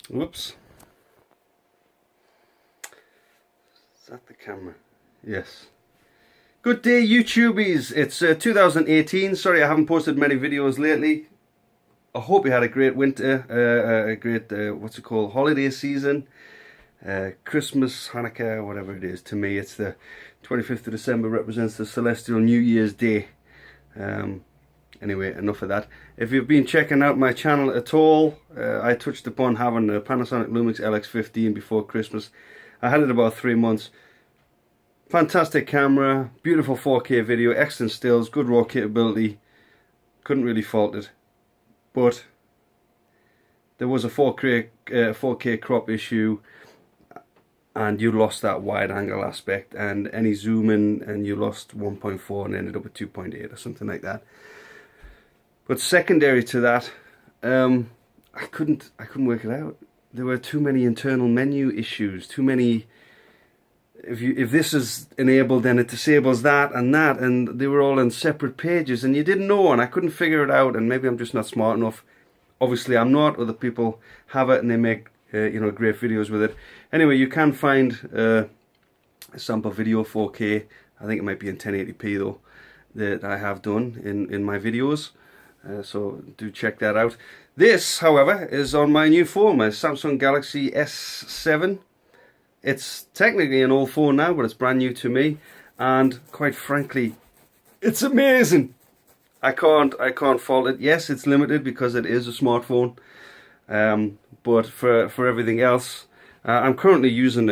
Whoops. Is that the camera? Yes. Good day, YouTubies. It's 2018. Sorry I haven't posted many videos lately. I hope you had a great winter, a great, what's it called, holiday season. Christmas, Hanukkah, whatever it is. To me, it's the 25th of December represents the celestial New Year's Day. Anyway, enough of that. If you've been checking out my channel at all, I touched upon having a Panasonc Lumix LX15 before Christmas. I had it about 3 months. Fantastic camera, beautiful 4K video, excellent stills, good RAW capability. Couldn't really fault it. But there was a 4K crop issue, and you lost that wide angle aspect, and any zoom in and you lost 1.4 and ended up at 2.8 or something like that. But secondary to that, I couldn't work it out. There were too many internal menu issues, too many. If this is enabled, then it disables that, and they were all on separate pages, and you didn't know, and I couldn't figure it out. And maybe I'm just not smart enough. Obviously, I'm not. Other people have it, and they make great videos with it. Anyway, you can find a sample video 4K. I think it might be in 1080p though, that I have done in my videos. So do check that out. This, however, is on my new phone, my Samsung Galaxy S7. It's technically an old phone now, but it's brand new to me, and quite frankly, it's amazing. I can't fault it. Yes, it's limited because it is a smartphone, but for everything else, I'm currently using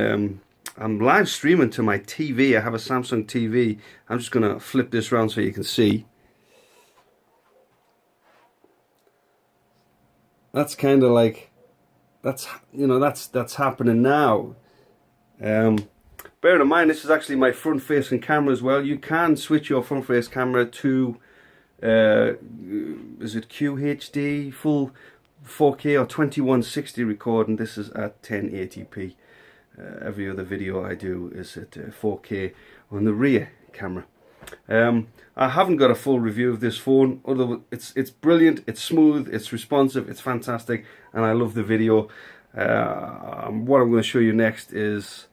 I'm live streaming to my TV. I have a Samsung TV. I'm just gonna flip this around so you can see. That's kind of like that's happening now. Bear in mind, this is actually my front-facing camera as well. You can switch your front-face camera to is it QHD, full 4K or 2160 recording. This is at 1080p. Every other video I do is at 4K on the rear camera. I haven't got a full review of this phone, although it's brilliant, it's smooth, it's responsive, it's fantastic, and I love the video. What I'm going to show you next is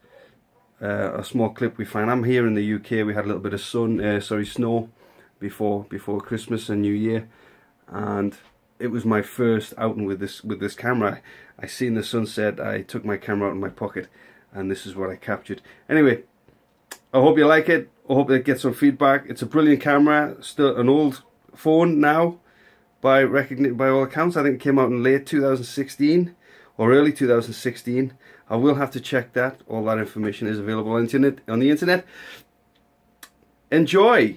a small clip we find. I'm here in the UK. We had a little bit of snow before Christmas and New Year, and it was my first outing with this camera. I seen the sunset. I took my camera out of my pocket, and this is what I captured. Anyway, I hope you like it. I hope they get some feedback. It's a brilliant camera. Still an old phone now, by all accounts. I think it came out in late 2016 or early 2016. I will have to check that. All that information is available on the internet. Enjoy.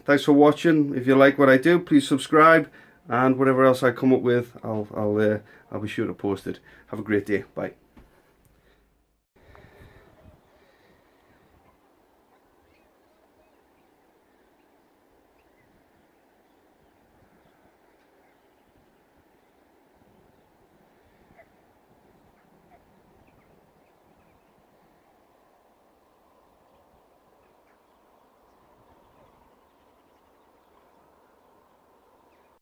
Thanks for watching. If you like what I do, please subscribe, and whatever else I come up with, I'll be sure to post it. Have a great day. Bye.